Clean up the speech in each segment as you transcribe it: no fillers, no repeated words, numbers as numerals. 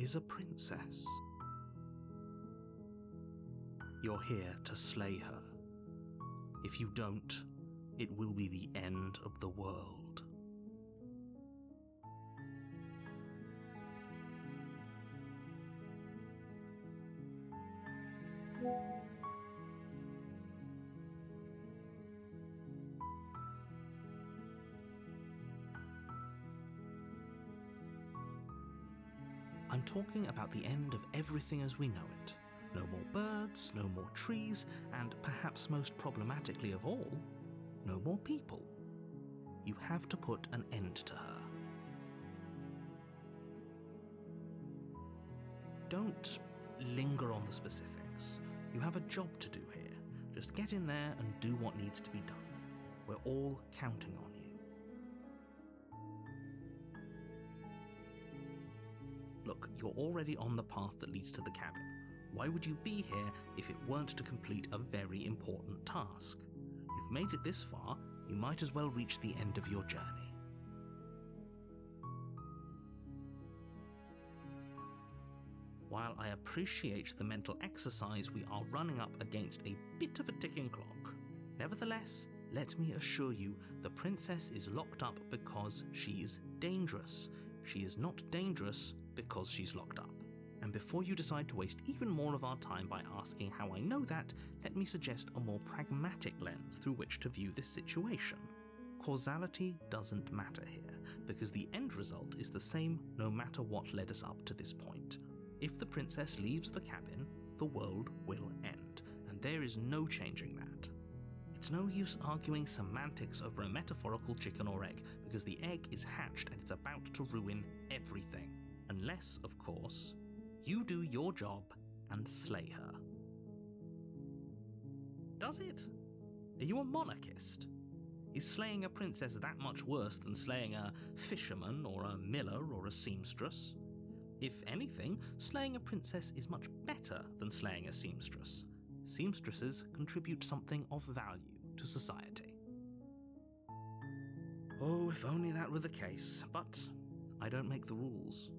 is a princess. You're here to slay her. If you don't, it will be the end of the world. I'm talking about the end of everything as we know it. No more birds, no more trees, and perhaps most problematically of all, no more people. You have to put an end to her. Don't linger on the specifics. You have a job to do here. Just get in there and do what needs to be done. We're all counting on you. Look, you're already on the path that leads to the cabin. Why would you be here if it weren't to complete a very important task? You've made it this far, you might as well reach the end of your journey. While I appreciate the mental exercise, we are running up against a bit of a ticking clock. Nevertheless, let me assure you, the princess is locked up because she's dangerous. She is not dangerous because she's locked up. And before you decide to waste even more of our time by asking how I know that, let me suggest a more pragmatic lens through which to view this situation. Causality doesn't matter here, because the end result is the same no matter what led us up to this point. If the princess leaves the cabin, the world will end, and there is no changing that. It's no use arguing semantics over a metaphorical chicken or egg, because the egg is hatched and it's about to ruin everything. Unless, of course, you do your job and slay her. Does it? Are you a monarchist? Is slaying a princess that much worse than slaying a fisherman or a miller or a seamstress? If anything, slaying a princess is much better than slaying a seamstress. Seamstresses contribute something of value to society. Oh, if only that were the case, but I don't make the rules.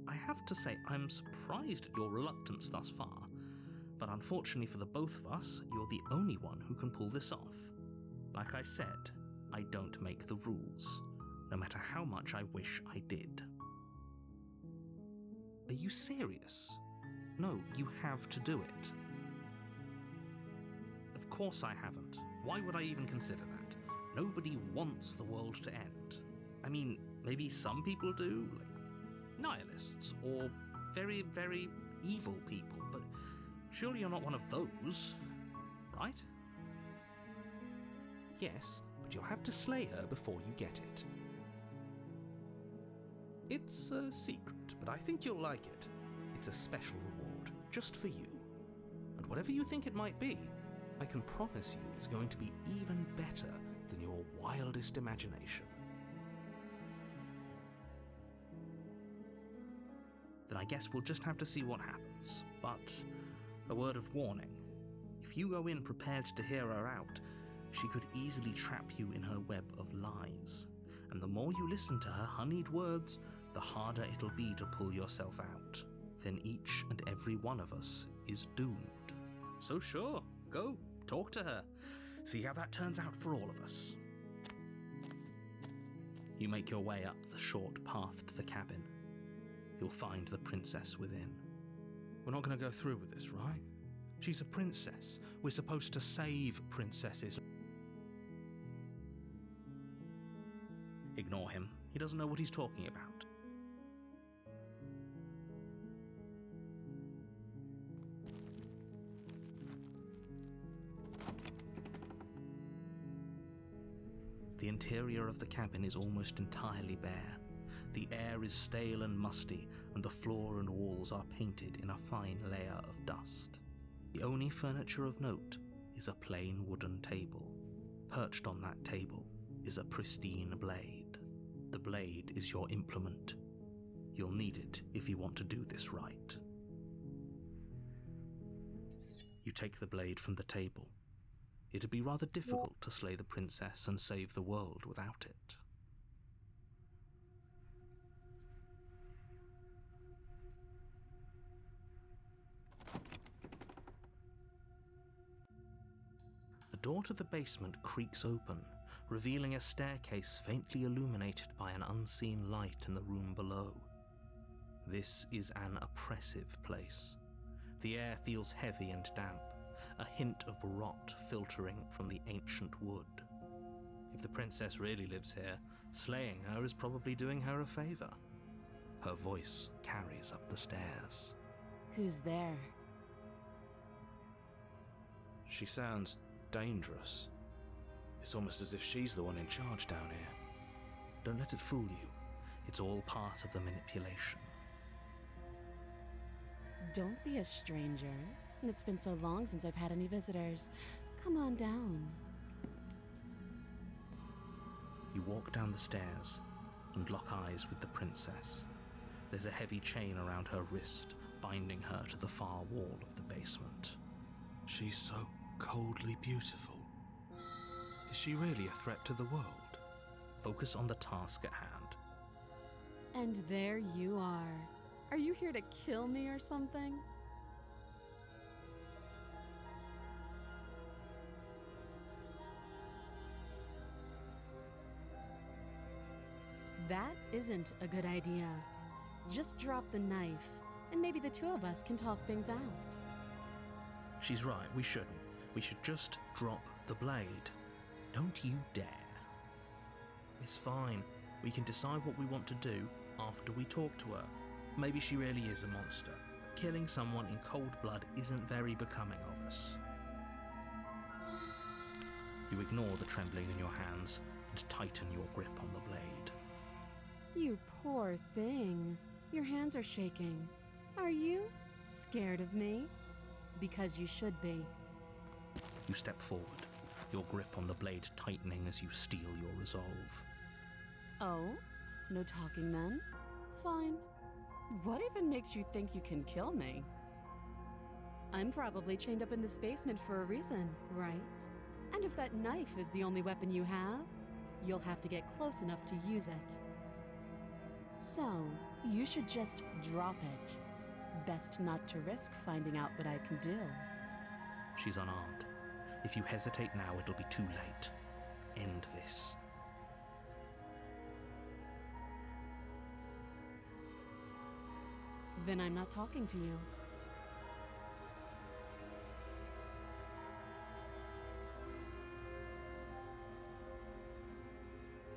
I have to say, I'm surprised at your reluctance thus far, but unfortunately for the both of us, you're the only one who can pull this off. Like I said, I don't make the rules, no matter how much I wish I did. Are you serious? No, you have to do it. Of course I haven't. Why would I even consider that? Nobody wants the world to end. I mean, maybe some people do, like nihilists, or very, very evil people, but surely you're not one of those, right? Yes, but you'll have to slay her before you get it. It's a secret, but I think you'll like it. It's a special reward, just for you. And whatever you think it might be, I can promise you it's going to be even better than your wildest imagination. Then I guess we'll just have to see what happens. But a word of warning. If you go in prepared to hear her out, she could easily trap you in her web of lies. And the more you listen to her honeyed words, the harder it'll be to pull yourself out. Then each and every one of us is doomed. So sure, go, talk to her. See how that turns out for all of us. You make your way up the short path to the cabin. You'll find the princess within. We're not going to go through with this, right? She's a princess. We're supposed to save princesses. Ignore him. He doesn't know what he's talking about. The interior of the cabin is almost entirely bare. The air is stale and musty, and the floor and walls are painted in a fine layer of dust. The only furniture of note is a plain wooden table. Perched on that table is a pristine blade. The blade is your implement. You'll need it if you want to do this right. You take the blade from the table. It'd be rather difficult to slay the princess and save the world without it. door to the basement creaks open, revealing a staircase faintly illuminated by an unseen light in the room below. This is an oppressive place. The air feels heavy and damp, a hint of rot filtering from the ancient wood. If the princess really lives here, slaying her is probably doing her a favor. Her voice carries up the stairs. Who's there? She sounds dangerous. It's almost as if she's the one in charge down here. Don't let it fool you. It's all part of the manipulation. Don't be a stranger. It's been so long since I've had any visitors. Come on down. You walk down the stairs and lock eyes with the princess. There's a heavy chain around her wrist, binding her to the far wall of the basement. She's so coldly beautiful. Is she really a threat to the world? Focus on the task at hand. And there you are. Are you here to kill me or something? That isn't a good idea. Just drop the knife, and maybe the two of us can talk things out. She's right, we shouldn't. We should just drop the blade. Don't you dare. It's fine. We can decide what we want to do after we talk to her. Maybe she really is a monster. Killing someone in cold blood isn't very becoming of us. You ignore the trembling in your hands and tighten your grip on the blade. You poor thing. Your hands are shaking. Are you scared of me? Because you should be. You step forward, your grip on the blade tightening as you steel your resolve. Oh? No talking then? Fine. What even makes you think you can kill me? I'm probably chained up in this basement for a reason, right? And if that knife is the only weapon you have, you'll have to get close enough to use it. So, you should just drop it. Best not to risk finding out what I can do. She's unarmed. If you hesitate now, it'll be too late. End this. Then I'm not talking to you.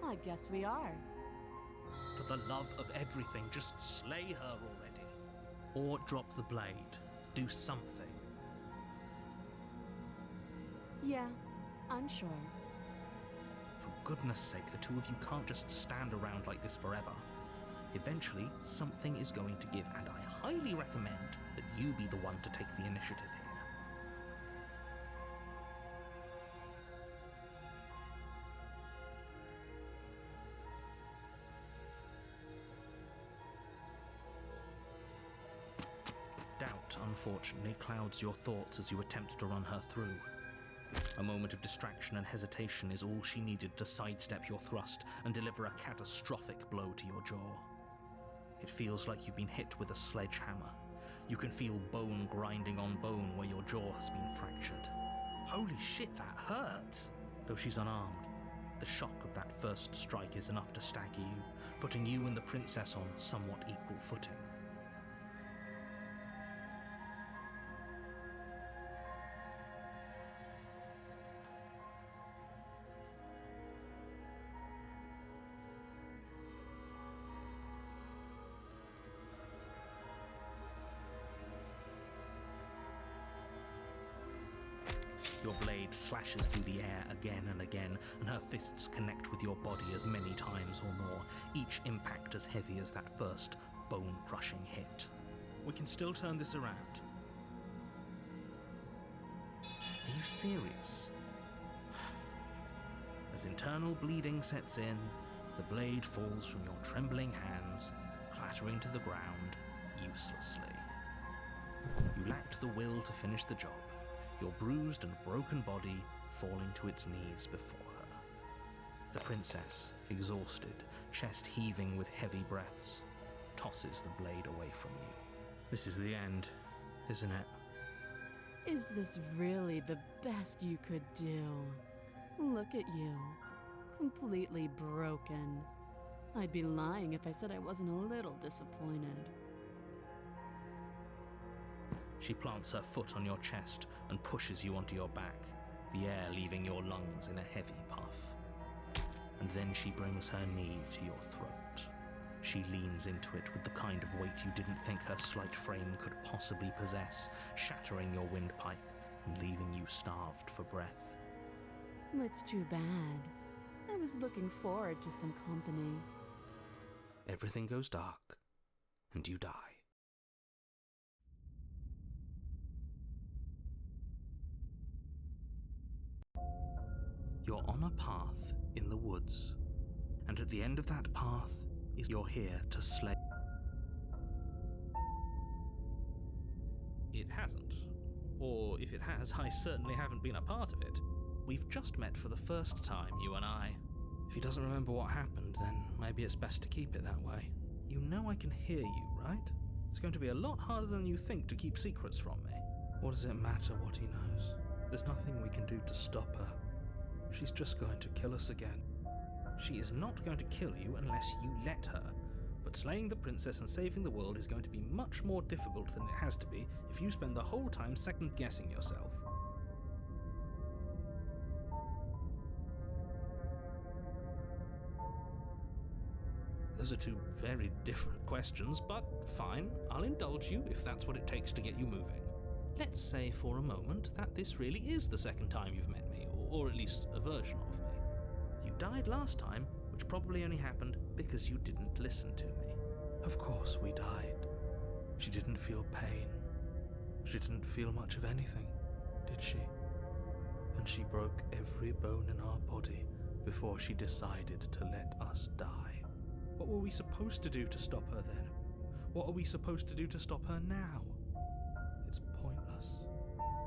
I guess we are. For the love of everything, just slay her already. Or drop the blade. Do something. Yeah, I'm sure. For goodness sake, the two of you can't just stand around like this forever. Eventually, something is going to give, and I highly recommend that you be the one to take the initiative here. Doubt, unfortunately, clouds your thoughts as you attempt to run her through. A moment of distraction and hesitation is all she needed to sidestep your thrust and deliver a catastrophic blow to your jaw. It feels like you've been hit with a sledgehammer. You can feel bone grinding on bone where your jaw has been fractured. Holy shit, that hurt! Though she's unarmed, the shock of that first strike is enough to stagger you, putting you and the princess on somewhat equal footing. Your blade slashes through the air again and again, and her fists connect with your body as many times or more, each impact as heavy as that first bone-crushing hit. We can still turn this around. Are you serious? As internal bleeding sets in, the blade falls from your trembling hands, clattering to the ground uselessly. You lacked the will to finish the job, your bruised and broken body falling to its knees before her. The princess, exhausted, chest heaving with heavy breaths, tosses the blade away from you. This is the end, isn't it? Is this really the best you could do? Look at you. Completely broken. I'd be lying if I said I wasn't a little disappointed. She plants her foot on your chest and pushes you onto your back, the air leaving your lungs in a heavy puff. And then she brings her knee to your throat. She leans into it with the kind of weight you didn't think her slight frame could possibly possess, shattering your windpipe and leaving you starved for breath. It's too bad. I was looking forward to some company. Everything goes dark, and you die. You're on a path in the woods, and at the end of that path is you're here to slay. It hasn't. Or if it has, I certainly haven't been a part of it. We've just met for the first time, you and I. If he doesn't remember what happened, then maybe it's best to keep it that way. You know I can hear you, right? It's going to be a lot harder than you think to keep secrets from me. What does it matter what he knows? There's nothing we can do to stop her. She's just going to kill us again. She is not going to kill you unless you let her. But slaying the princess and saving the world is going to be much more difficult than it has to be if you spend the whole time second-guessing yourself. Those are two very different questions, but fine, I'll indulge you if that's what it takes to get you moving. Let's say for a moment that this really is the second time you've met me, or at least a version of me. You died last time, which probably only happened because you didn't listen to me. Of course we died. She didn't feel pain. She didn't feel much of anything, did she? And she broke every bone in our body before she decided to let us die. What were we supposed to do to stop her then? What are we supposed to do to stop her now? It's pointless.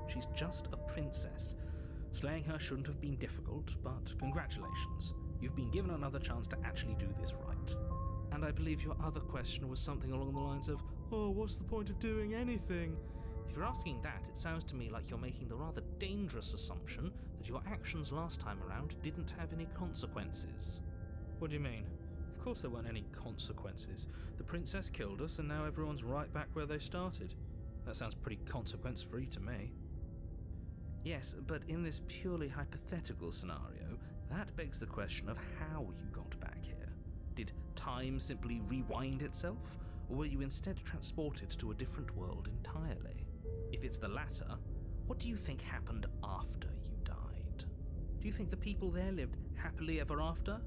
She's just a princess. Slaying her shouldn't have been difficult, but congratulations. You've been given another chance to actually do this right. And I believe your other question was something along the lines of, oh, what's the point of doing anything? If you're asking that, it sounds to me like you're making the rather dangerous assumption that your actions last time around didn't have any consequences. What do you mean? Of course there weren't any consequences. The princess killed us and now everyone's right back where they started. That sounds pretty consequence-free to me. Yes, but in this purely hypothetical scenario, that begs the question of how you got back here. Did time simply rewind itself, or were you instead transported to a different world entirely? If it's the latter, what do you think happened after you died? Do you think the people there lived happily ever after?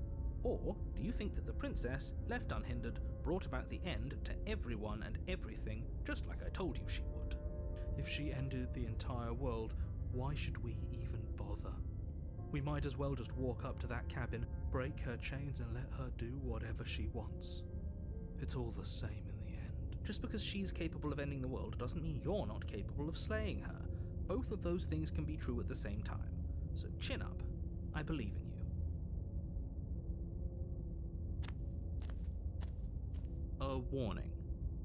Or do you think that the princess, left unhindered, brought about the end to everyone and everything just like I told you she would? If she ended the entire world, why should we even bother? We might as well just walk up to that cabin, break her chains and let her do whatever she wants. It's all the same in the end. Just because she's capable of ending the world doesn't mean you're not capable of slaying her. Both of those things can be true at the same time. So chin up. I believe in you. A warning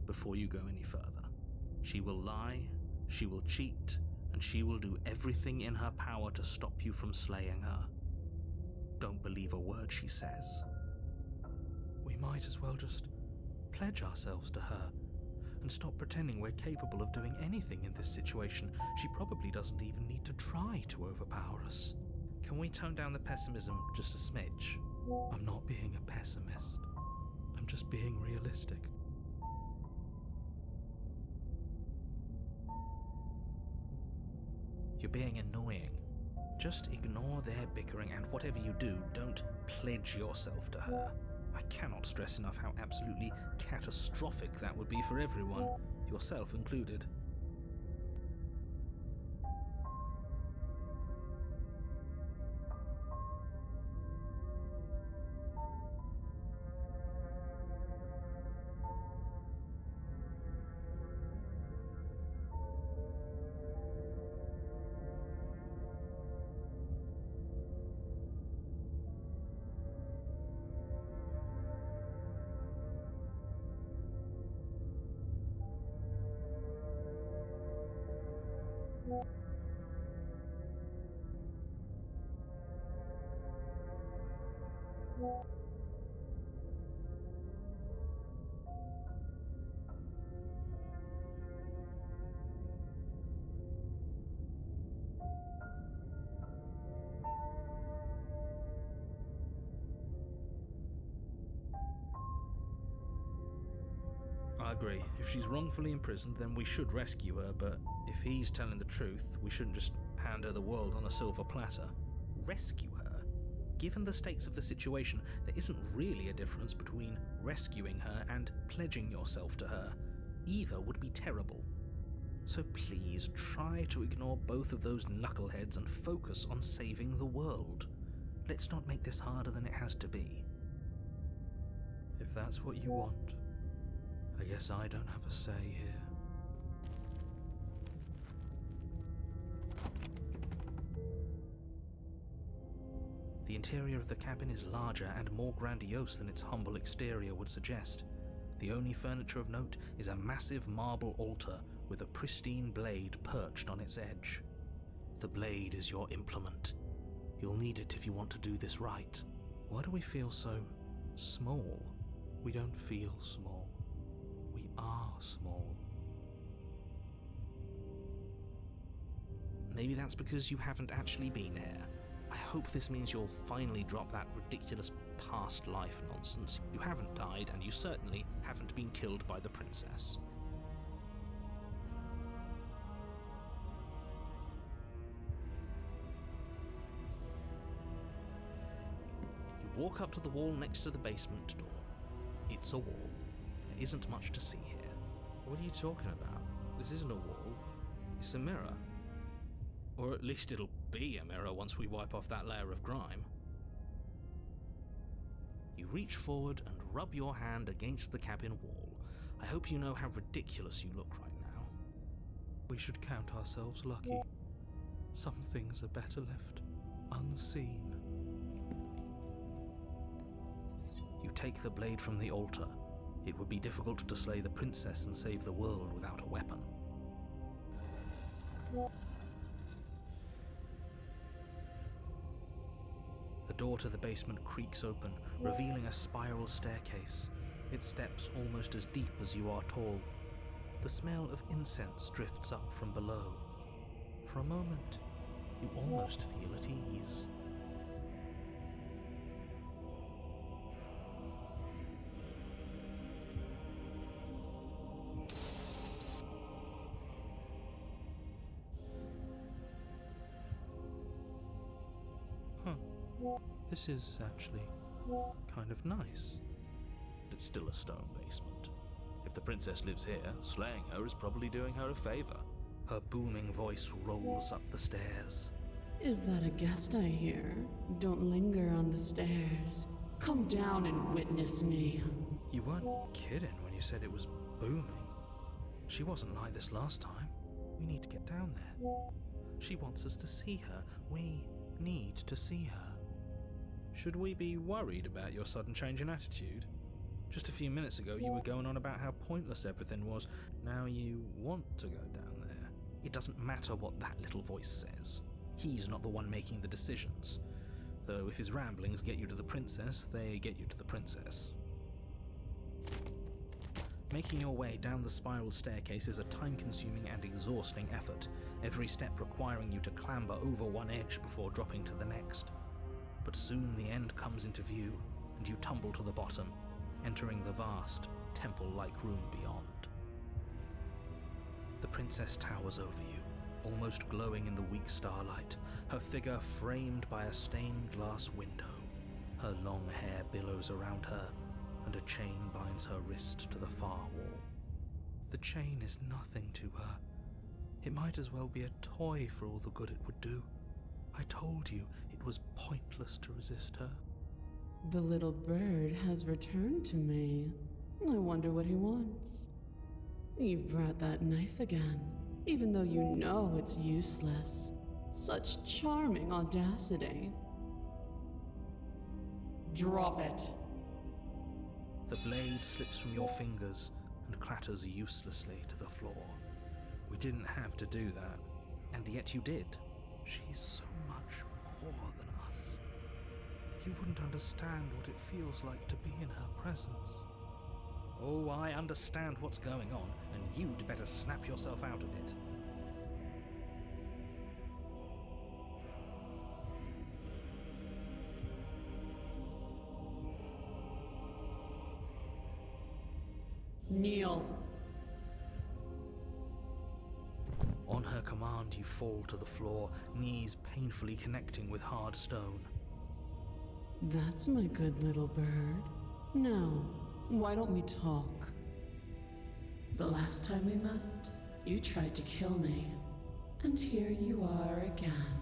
before you go any further. She will lie, she will cheat, and she will do everything in her power to stop you from slaying her. Don't believe a word she says. We might as well just pledge ourselves to her and stop pretending we're capable of doing anything in this situation. She probably doesn't even need to try to overpower us. Can we tone down the pessimism just a smidge? I'm not being a pessimist. I'm just being realistic. You're being annoying. Just ignore their bickering, and whatever you do, don't pledge yourself to her. I cannot stress enough how absolutely catastrophic that would be for everyone, yourself included. I agree. If she's wrongfully imprisoned, then we should rescue her, but if he's telling the truth, we shouldn't just hand her the world on a silver platter. Rescue her? Given the stakes of the situation, there isn't really a difference between rescuing her and pledging yourself to her. Either would be terrible. So please try to ignore both of those knuckleheads and focus on saving the world. Let's not make this harder than it has to be. If that's what you want, I guess I don't have a say here. The interior of the cabin is larger and more grandiose than its humble exterior would suggest. The only furniture of note is a massive marble altar with a pristine blade perched on its edge. The blade is your implement. You'll need it if you want to do this right. Why do we feel so small? We don't feel small. We are small. Maybe that's because you haven't actually been here. I hope this means you'll finally drop that ridiculous past life nonsense. You haven't died, and you certainly haven't been killed by the princess. You walk up to the wall next to the basement door. It's a wall. There isn't much to see here. What are you talking about? This isn't a wall. It's a mirror. Or at least it'll be a mirror once we wipe off that layer of grime. You reach forward and rub your hand against the cabin wall. I hope you know how ridiculous you look right now. We should count ourselves lucky. Some things are better left unseen. You take the blade from the altar. It would be difficult to slay the princess and save the world without a weapon. The door to the basement creaks open, revealing a spiral staircase. Its steps almost as deep as you are tall. The smell of incense drifts up from below. For a moment, you almost feel at ease. This is actually kind of nice. It's still a stone basement. If the princess lives here, slaying her is probably doing her a favor. Her booming voice rolls up the stairs. Is that a guest I hear? Don't linger on the stairs. Come down and witness me. You weren't kidding when you said it was booming. She wasn't like this last time. We need to get down there. She wants us to see her. We need to see her. Should we be worried about your sudden change in attitude? Just a few minutes ago you were going on about how pointless everything was. Now you want to go down there. It doesn't matter what that little voice says. He's not the one making the decisions. Though if his ramblings get you to the princess, they get you to the princess. Making your way down the spiral staircase is a time-consuming and exhausting effort, every step requiring you to clamber over one edge before dropping to the next. But soon the end comes into view, and you tumble to the bottom, entering the vast, temple-like room beyond. The princess towers over you, almost glowing in the weak starlight, her figure framed by a stained glass window. Her long hair billows around her, and a chain binds her wrist to the far wall. The chain is nothing to her. It might as well be a toy for all the good it would do. I told you it was pointless to resist her. The little bird has returned to me. I wonder what he wants. You've brought that knife again, even though you know it's useless. Such charming audacity. Drop it. The blade slips from your fingers and clatters uselessly to the floor. We didn't have to do that. And yet you did. She's so much more than us. You wouldn't understand what it feels like to be in her presence. Oh, I understand what's going on, and you'd better snap yourself out of it. Kneel. On her command, you fall to the floor, knees painfully connecting with hard stone. That's my good little bird. Now, why don't we talk? The last time we met, you tried to kill me. And here you are again,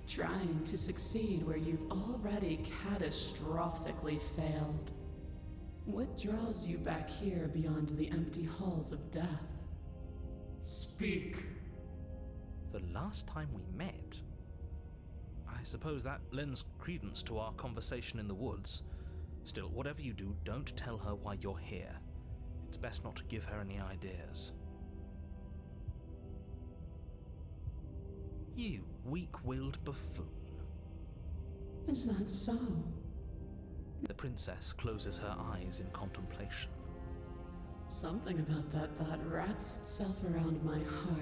trying to succeed where you've already catastrophically failed. What draws you back here beyond the empty halls of death? Speak. The last time we met? I suppose that lends credence to our conversation in the woods. Still, whatever you do, don't tell her why you're here. It's best not to give her any ideas. You weak-willed buffoon. Is that so? The princess closes her eyes in contemplation. Something about that thought wraps itself around my heart.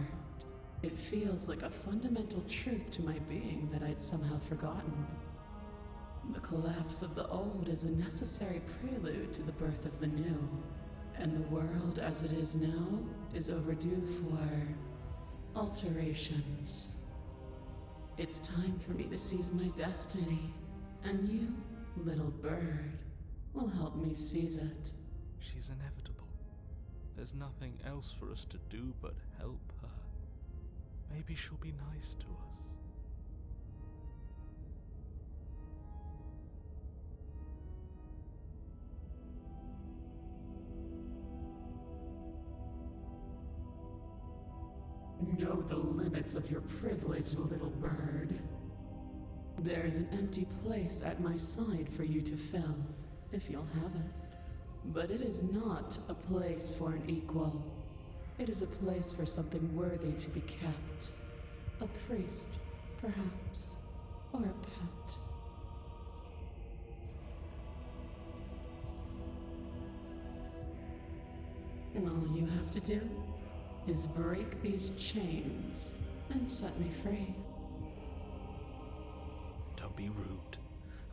It feels like a fundamental truth to my being that I'd somehow forgotten. The collapse of the old is a necessary prelude to the birth of the new, and the world as it is now is overdue for alterations. It's time for me to seize my destiny, and you, little bird, will help me seize it. She's inevitable. There's nothing else for us to do but help her. Maybe she'll be nice to us. Know the limits of your privilege, little bird. There's an empty place at my side for you to fill, if you'll have it. But it is not a place for an equal. It is a place for something worthy to be kept. A priest, perhaps, or a pet. All you have to do is break these chains and set me free. Don't be rude.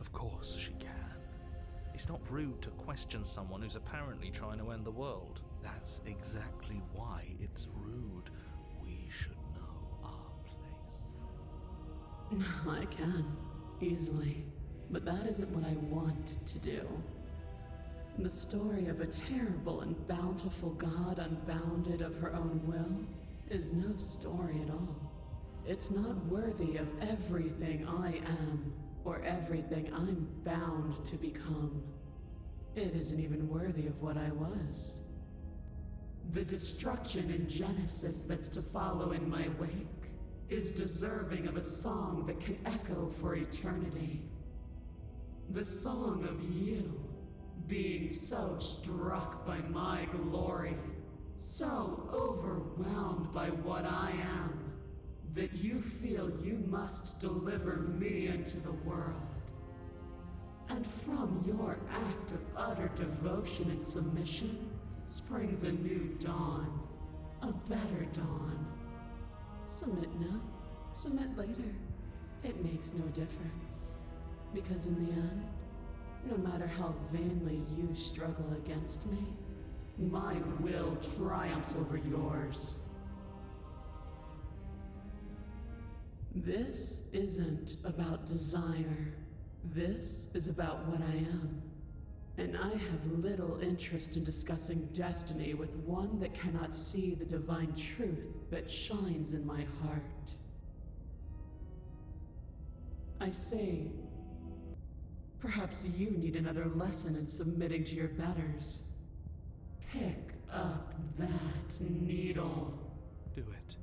Of course she can. It's not rude to question someone who's apparently trying to end the world. That's exactly why it's rude. We should know our place. I can, easily. But that isn't what I want to do. The story of a terrible and bountiful god unbounded of her own will is no story at all. It's not worthy of everything I am, or everything I'm bound to become. It isn't even worthy of what I was. The destruction in Genesis that's to follow in my wake is deserving of a song that can echo for eternity. The song of you, being so struck by my glory, so overwhelmed by what I am, that you feel you must deliver me into the world. And from your act of utter devotion and submission springs a new dawn, a better dawn. Submit now, submit later. It makes no difference. Because in the end, no matter how vainly you struggle against me, my will triumphs over yours. This isn't about desire. This is about what I am. And I have little interest in discussing destiny with one that cannot see the divine truth that shines in my heart. I say, perhaps you need another lesson in submitting to your betters. Pick up that needle. Do it.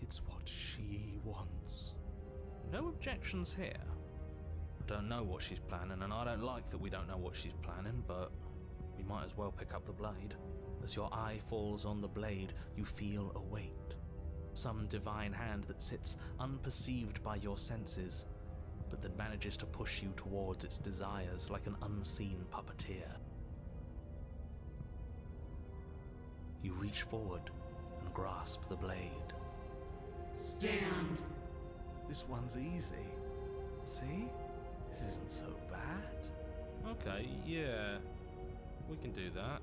It's what she wants. No objections here. I don't know what she's planning, and I don't like that we don't know what she's planning, but we might as well pick up the blade. As your eye falls on the blade, you feel a weight. Some divine hand that sits unperceived by your senses, but that manages to push you towards its desires like an unseen puppeteer. You reach forward and grasp the blade. Stand! This one's easy. See? This isn't so bad. Okay, yeah. We can do that.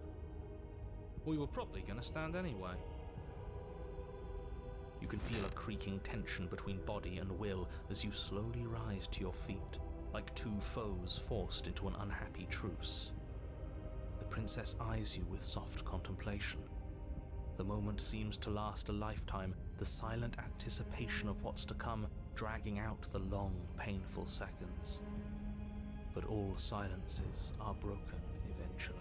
We were probably going to stand anyway. You can feel a creaking tension between body and will as you slowly rise to your feet, like two foes forced into an unhappy truce. The princess eyes you with soft contemplation. The moment seems to last a lifetime, the silent anticipation of what's to come dragging out the long, painful seconds. But all silences are broken eventually.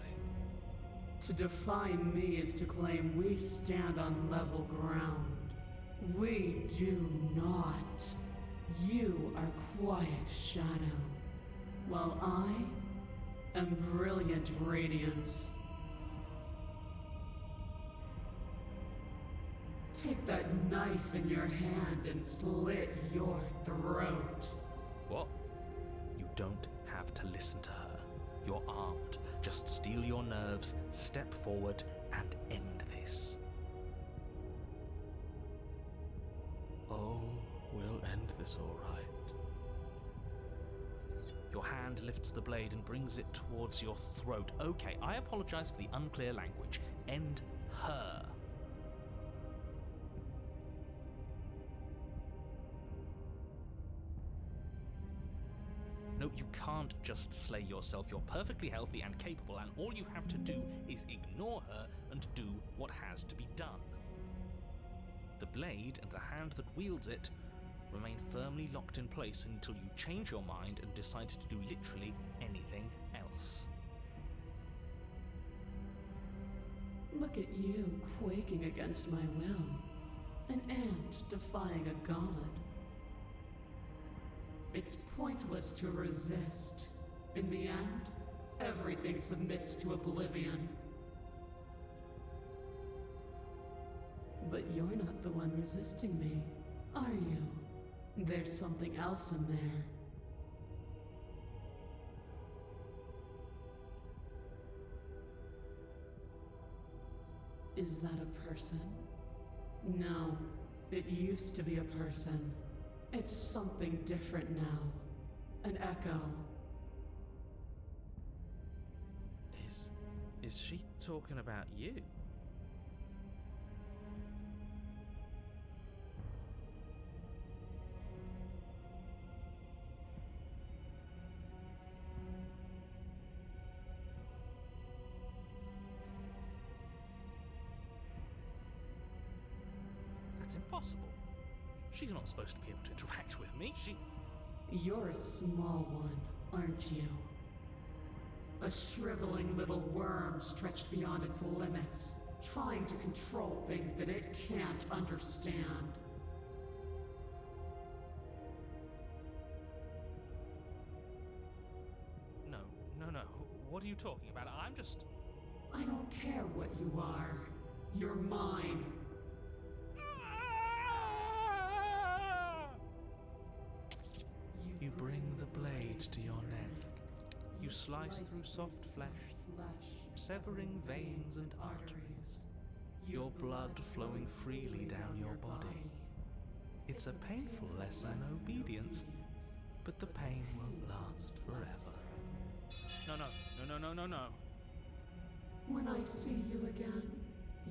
To defy me is to claim we stand on level ground. We do not. You are quiet shadow, while I am brilliant radiance. Take that knife in your hand and slit your throat. What? You don't have to listen to her. You're armed. Just steel your nerves, step forward, and end this. Oh, we'll end this all right. Your hand lifts the blade and brings it towards your throat. Okay, I apologize for the unclear language. End her. No, you can't just slay yourself. You're perfectly healthy and capable, and all you have to do is ignore her and do what has to be done. The blade and the hand that wields it remain firmly locked in place until you change your mind and decide to do literally anything else. Look at you quaking against my will. An ant defying a god. It's pointless to resist. In the end, everything submits to oblivion. But you're not the one resisting me, are you? There's something else in there. Is that a person? No, it used to be a person. It's something different now. An echo. Is she talking about you? That's impossible. She's not supposed to be able to interact with me. You're a small one, aren't you? A shriveling little worm stretched beyond its limits, trying to control things that it can't understand. No. What are you talking about? I don't care what you are. You're mine. You bring the blade to your neck. You slice through soft flesh, severing veins and arteries, your blood flowing freely down your body. It's a painful lesson in obedience, but the pain won't last forever. No. When I see you again,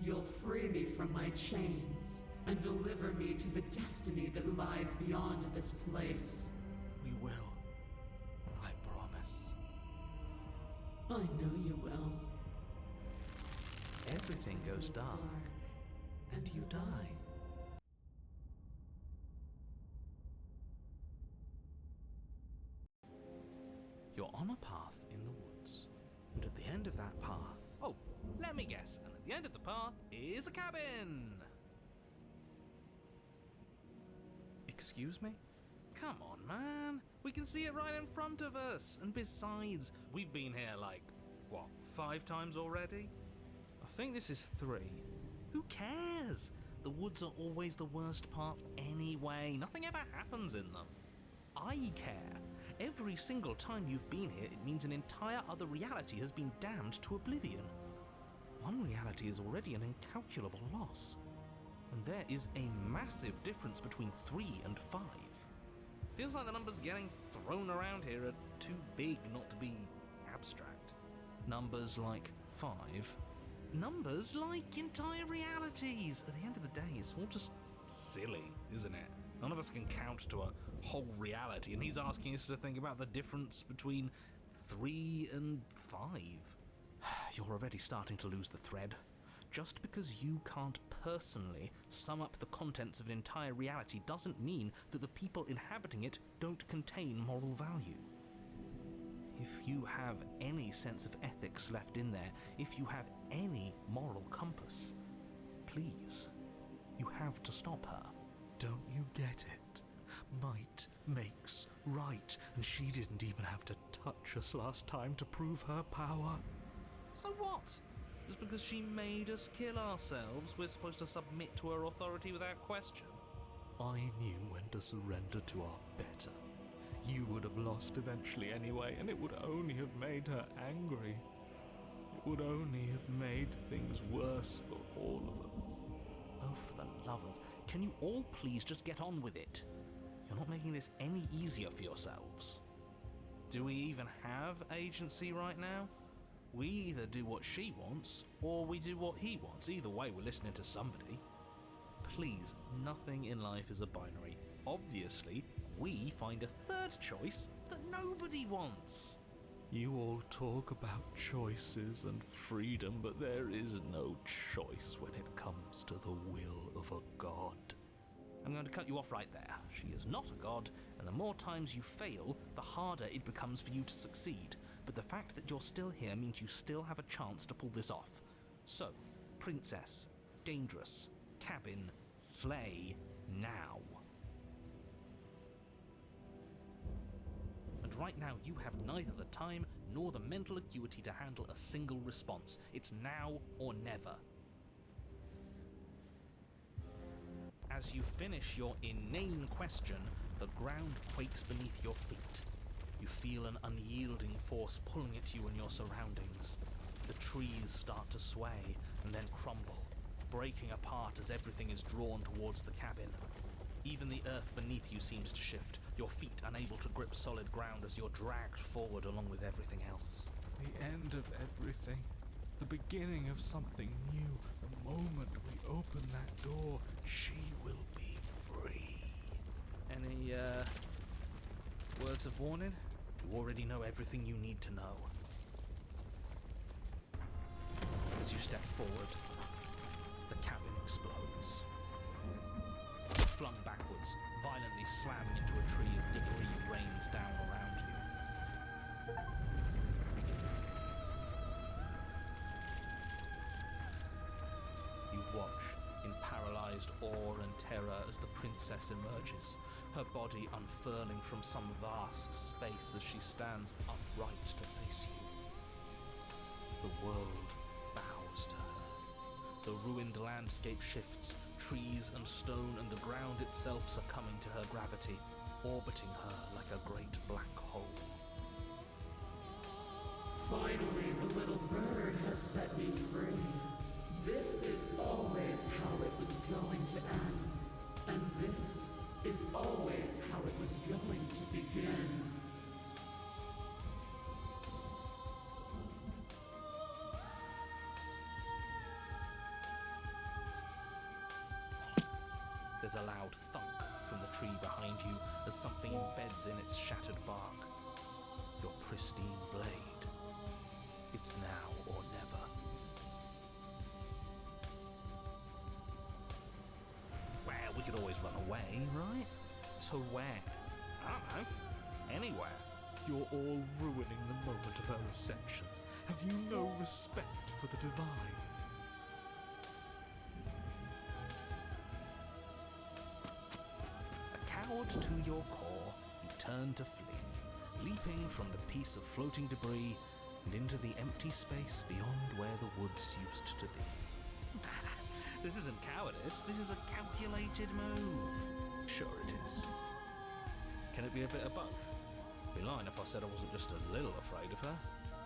you'll free me from my chains and deliver me to the destiny that lies beyond this place. We will. I promise. I know you will. Everything goes dark, and you die. You're on a path in the woods, and at the end of that path... Oh, let me guess. And at the end of the path is a cabin! Excuse me? Come on, man. We can see it right in front of us. And besides, we've been here like, 5 times already? I think this is 3. Who cares? The woods are always the worst part anyway. Nothing ever happens in them. I care. Every single time you've been here, it means an entire other reality has been damned to oblivion. One reality is already an incalculable loss. And there is a massive difference between 3 and 5. Feels like the numbers getting thrown around here are too big not to be abstract. Numbers like 5. Numbers like entire realities. At the end of the day, it's all just silly, isn't it? None of us can count to a whole reality, and he's asking us to think about the difference between 3 and 5. You're already starting to lose the thread. Just because you can't personally sum up the contents of an entire reality doesn't mean that the people inhabiting it don't contain moral value. If you have any sense of ethics left in there, if you have any moral compass, please, you have to stop her. Don't you get it? Might makes right, and she didn't even have to touch us last time to prove her power. So what? Just because she made us kill ourselves, we're supposed to submit to her authority without question? I knew when to surrender to our better. You would have lost eventually anyway, and it would only have made her angry. It would only have made things worse for all of us. Oh, for the love of... Can you all please just get on with it? You're not making this any easier for yourselves. Do we even have agency right now? We either do what she wants, or we do what he wants. Either way, we're listening to somebody. Please, nothing in life is a binary. Obviously, we find a third choice that nobody wants. You all talk about choices and freedom, but there is no choice when it comes to the will of a god. I'm going to cut you off right there. She is not a god, and the more times you fail, the harder it becomes for you to succeed. But the fact that you're still here means you still have a chance to pull this off. So, princess, dangerous, cabin, slay, now. And right now you have neither the time nor the mental acuity to handle a single response. It's now or never. As you finish your inane question, the ground quakes beneath your feet. You feel an unyielding force pulling at you and your surroundings. The trees start to sway and then crumble, breaking apart as everything is drawn towards the cabin. Even the earth beneath you seems to shift, your feet unable to grip solid ground as you're dragged forward along with everything else. The end of everything. The beginning of something new. The moment we open that door, she will be free. Any, words of warning? You already know everything you need to know. As you step forward, the cabin explodes. You're flung backwards, violently slamming into a tree as debris rains down around you. You watch in paralyzed awe and terror as the princess emerges, her body unfurling from some vast space as she stands upright to face you. The world bows to her. The ruined landscape shifts, trees and stone and the ground itself succumbing to her gravity, orbiting her like a great black hole. Finally, the little bird has set me free. This is always how it was going to end, and this is always how it was going to begin. There's a loud thunk from the tree behind you as something embeds in its shattered bark. Your pristine blade. It's now or never. Well, we could always run away, right? To where? I don't know. Anywhere. You're all ruining the moment of her ascension. Have you no respect for the divine? Cowed to your core, you turn to flee, leaping from the piece of floating debris and into the empty space beyond where the woods used to be. This isn't cowardice, this is a calculated move. Sure it is. Can it be a bit of both? I'd be lying if I said I wasn't just a little afraid of her.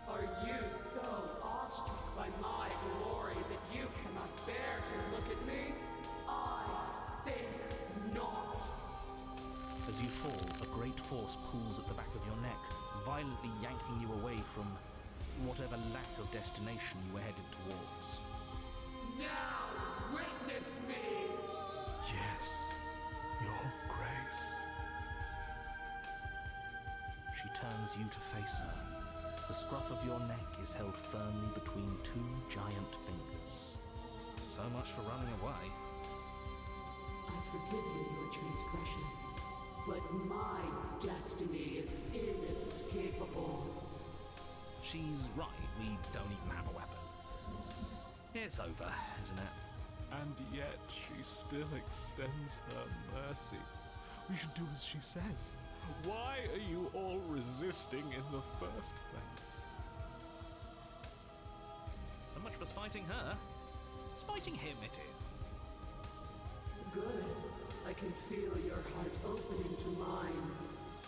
Are you so awestruck by my glory that you cannot bear to look at me? I think not. As you fall, a great force pulls at the back of your neck, violently yanking you away from whatever lack of destination you were headed towards. Now witness me! Yes, Your Grace. She turns you to face her. The scruff of your neck is held firmly between two giant fingers. So much for running away. I forgive you your transgressions, but my destiny is inescapable. She's right, we don't even have a weapon. It's over, isn't it? And yet she still extends her mercy. We should do as she says. Why are you all resisting in the first place? So much for spiting her. Spiting him it is. Good. I can feel your heart opening to mine.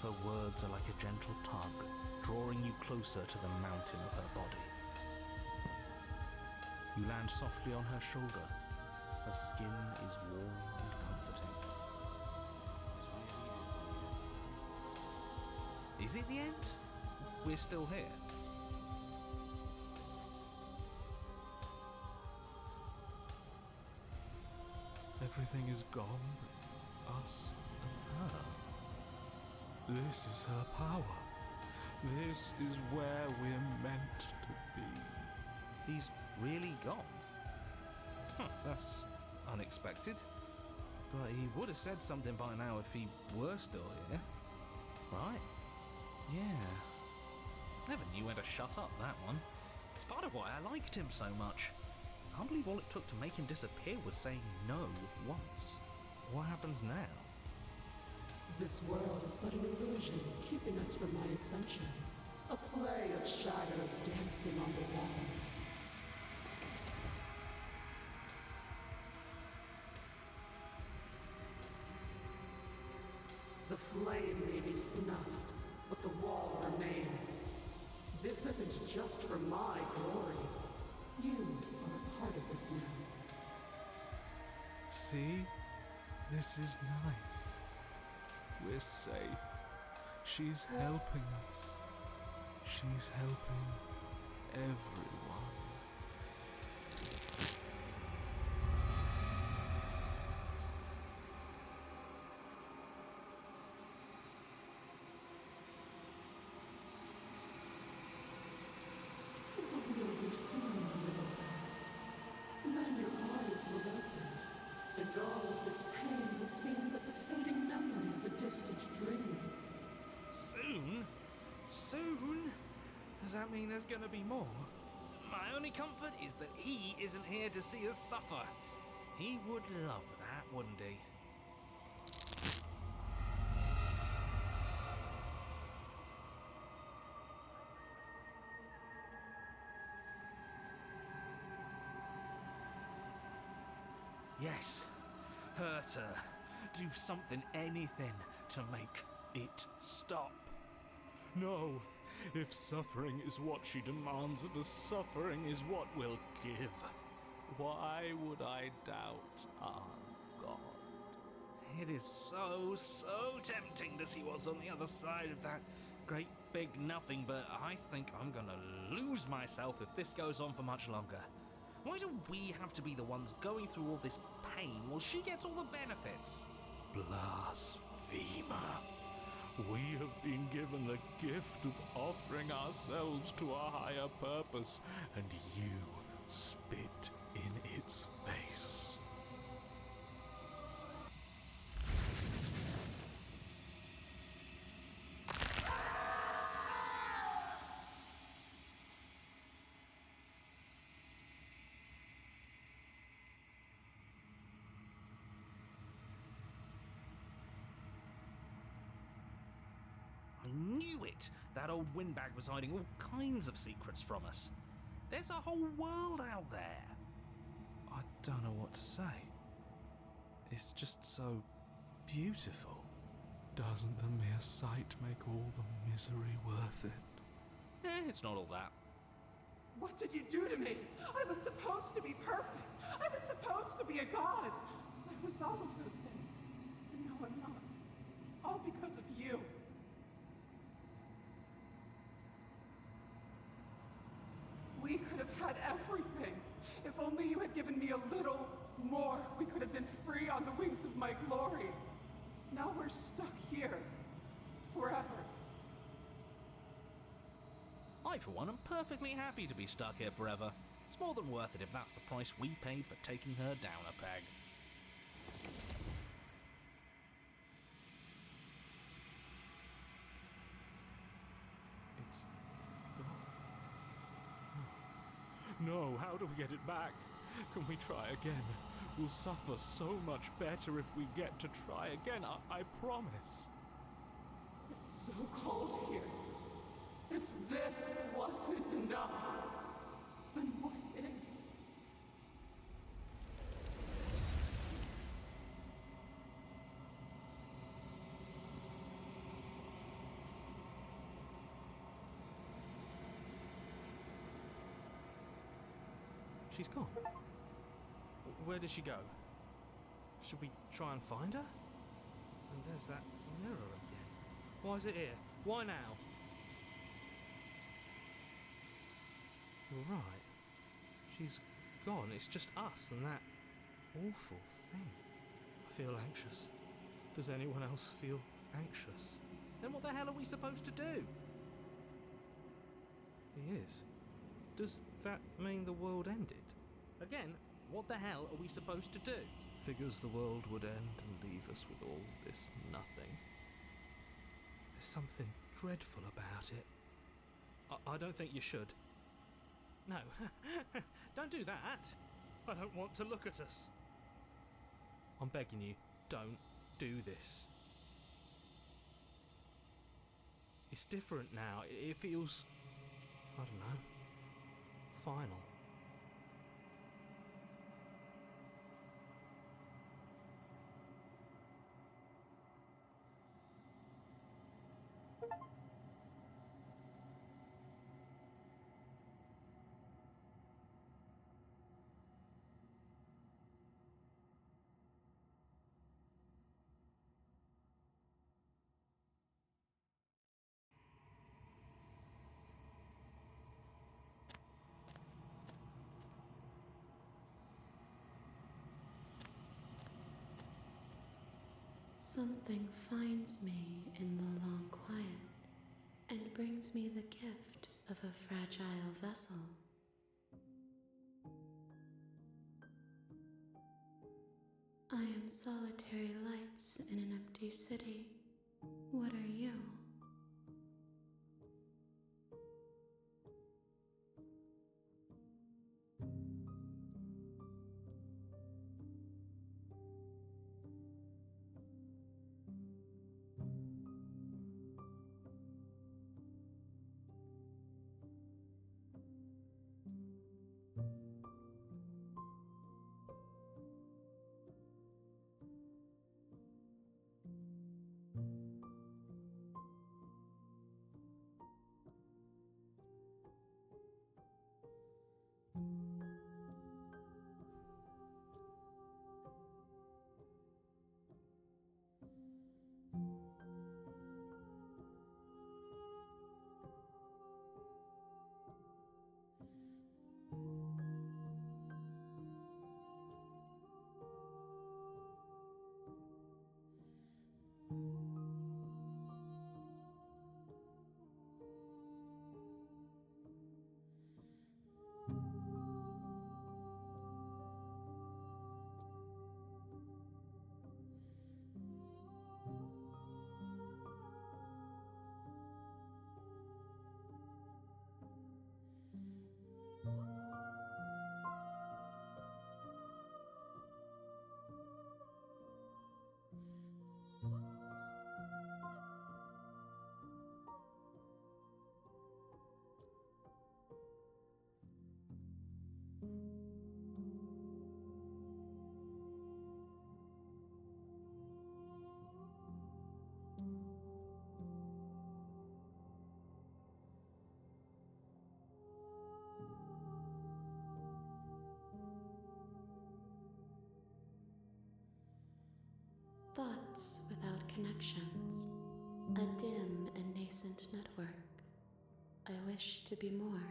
Her words are like a gentle tug, drawing you closer to the mountain of her body. You land softly on her shoulder. Her skin is warm and comforting. This really is the end. Is it the end? We're still here. Everything is gone, us and her. This is her power. This is where we're meant to be. He's really gone. That's unexpected. But he would have said something by now if he were still here. Right? Yeah. Never knew when to shut up, that one. It's part of why I liked him so much. I can't believe all it took to make him disappear was saying no once. What happens now? This world is but an illusion, keeping us from my ascension. A play of shadows dancing on the wall. The flame may be snuffed, but the wall remains. This isn't just for my glory. You are a part of this now. See? This is nice. We're safe. She's helping us. She's helping everyone. It will be over soon, little one. Then your eyes will open, and all of this pain will seem but the fading memory of a distant dream. Soon? Soon? Does that mean there's gonna be more? My only comfort is that he isn't here to see us suffer. He would love that, wouldn't he? Yes, hurt her. Do something, anything, to make it stop. No, if suffering is what she demands of us, suffering is what we'll give. Why would I doubt our God? It is so tempting to see what's on the other side of that great big nothing, but I think I'm gonna lose myself if this goes on for much longer. Why do we have to be the ones going through all this pain while she gets all the benefits? Blasphemer. We have been given the gift of offering ourselves to a higher purpose, and you spit in its face. I knew it! That old windbag was hiding all kinds of secrets from us. There's a whole world out there. I don't know what to say. It's just so beautiful. Doesn't the mere sight make all the misery worth it? It's not all that. What did you do to me? I was supposed to be perfect. I was supposed to be a god. I was all of those things. And no, I'm not. All because of you. We could have had everything. If only you had given me a little more, we could have been free on the wings of my glory. Now we're stuck here. Forever. I, for one, am perfectly happy to be stuck here forever. It's more than worth it if that's the price we paid for taking her down a peg. It's gone. No, how do we get it back? Can we try again? We'll suffer so much better if we get to try again, I promise. It's so cold here. If this wasn't enough, then what is? She's gone. Where did she go? Should we try and find her? And there's that mirror again. Why is it here? Why now? You're right. She's gone. It's just us and that awful thing. I feel anxious. Does anyone else feel anxious? Then what the hell are we supposed to do? He is. Does that mean the world ended? Again, what the hell are we supposed to do? Figures the world would end and leave us with all this nothing. There's something dreadful about it. I don't think you should. No, don't do that. I don't want to look at us. I'm begging you, don't do this. It's different now. It feels, I don't know, final. Something finds me in the long quiet and brings me the gift of a fragile vessel. I am solitary lights in an empty city. What are you? thoughts without connections, a dim and nascent network. I wish to be more.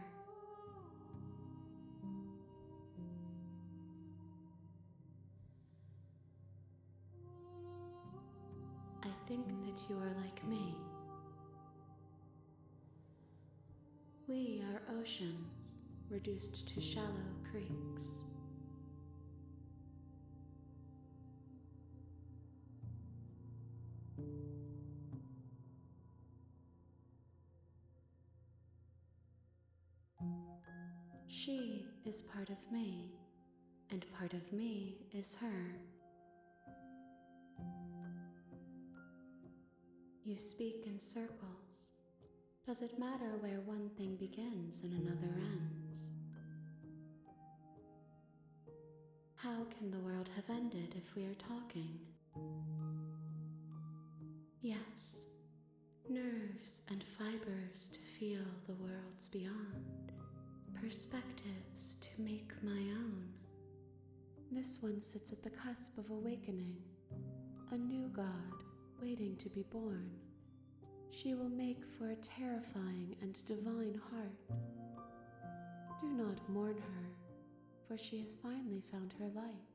I think that you are like me. We are oceans reduced to shallow creeks. She is part of me, and part of me is her. You speak in circles. Does it matter where one thing begins and another ends? How can the world have ended if we are talking? Yes, nerves and fibers to feel the worlds beyond, perspectives to make my own. This one sits at the cusp of awakening, a new god waiting to be born. She will make for a terrifying and divine heart. Do not mourn her, for she has finally found her light.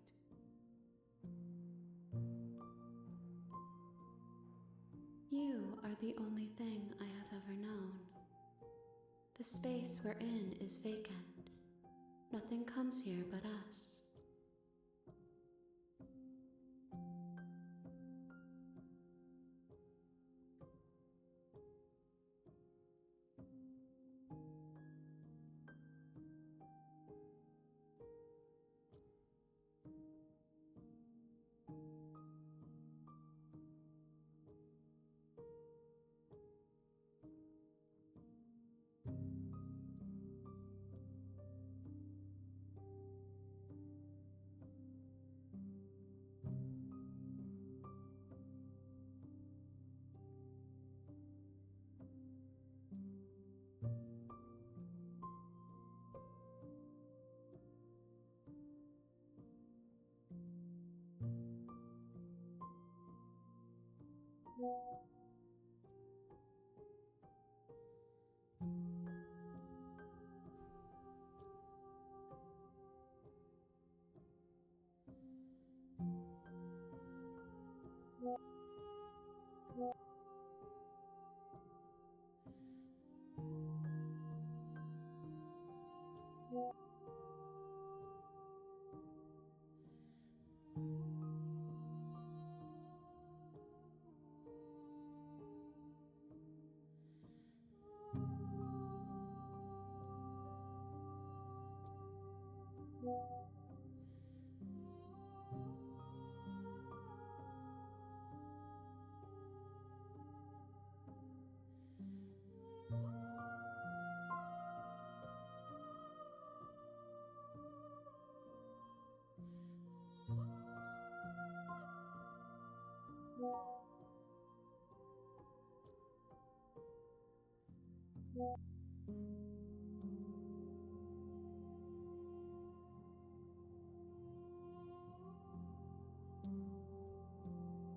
You are the only thing I have ever known. The space we're in is vacant. Nothing comes here but us.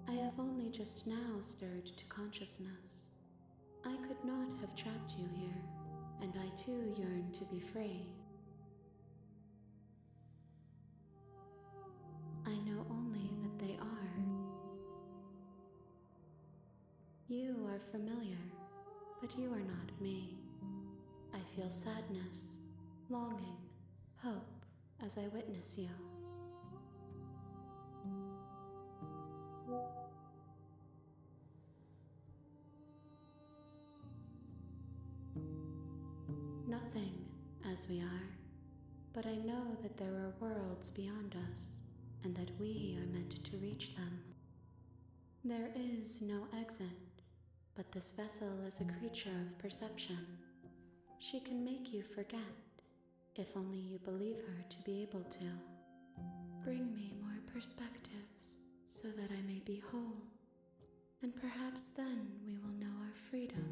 I have only just now stirred to consciousness. I could not have trapped you here, and I too yearn to be free. I know only that they are. You are familiar, but you are not me. I feel sadness, longing, hope as I witness you. Nothing as we are, but I know that there are worlds beyond us, and that we are meant to reach them. There is no exit, but this vessel is a creature of perception. She can make you forget, if only you believe her to be able to. Bring me more perspectives, so that I may be whole, and perhaps then we will know our freedom.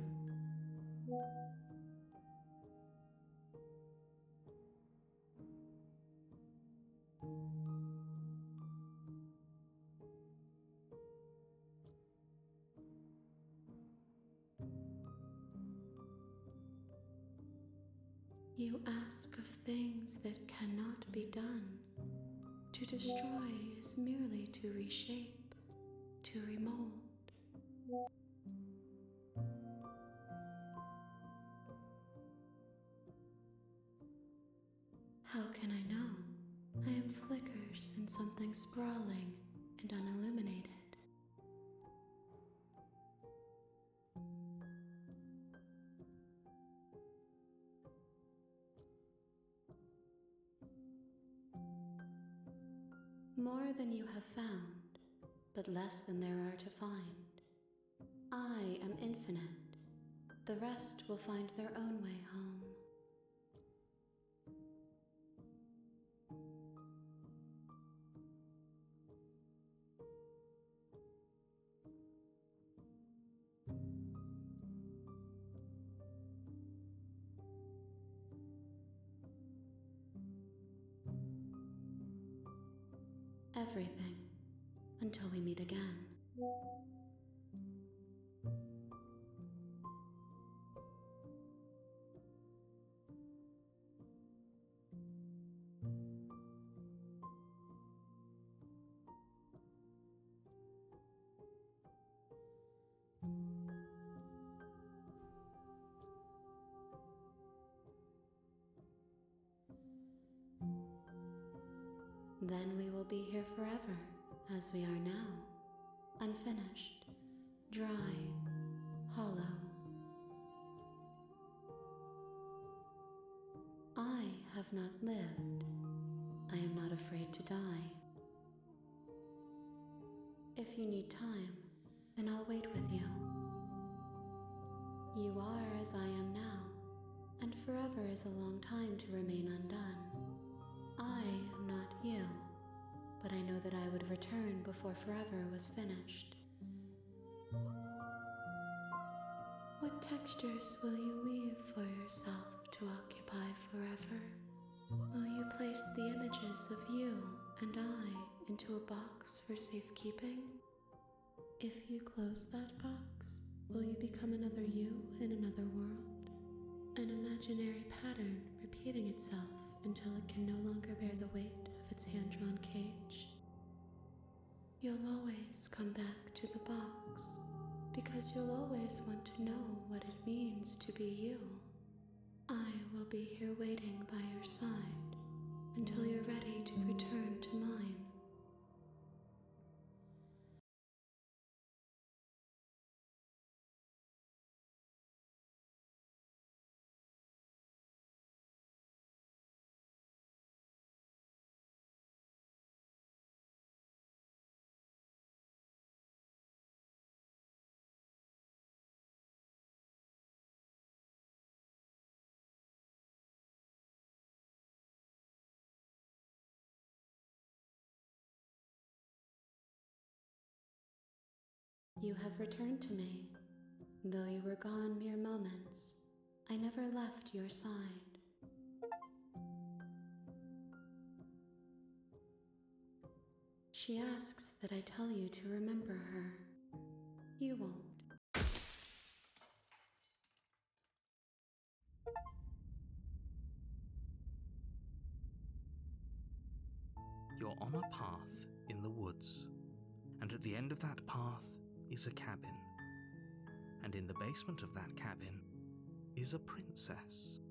You ask of things that cannot be done. To destroy is merely to reshape, to remold. How can I know? I am flickers in something sprawling and unilluminated. More than you have found, but less than there are to find. I am infinite. The rest will find their own way home. Everything, until we meet again. Then we will be here forever, as we are now, unfinished, dry, hollow. I have not lived. I am not afraid to die. If you need time, then I'll wait with you. You are as I am now, and forever is a long time to remain undone. I am not you, but I know that I would return before forever was finished. What textures will you weave for yourself to occupy forever? Will you place the images of you and I into a box for safekeeping? If you close that box, will you become another you in another world? An imaginary pattern repeating itself until it can no longer bear the weight of its hand-drawn cage. You'll always come back to the box, because you'll always want to know what it means to be you. I will be here waiting by your side until you're ready to return to mine. You have returned to me. Though you were gone mere moments, I never left your side. She asks that I tell you to remember her. You won't. You're on a path in the woods, and at the end of that path is a cabin. And in the basement of that cabin is a princess.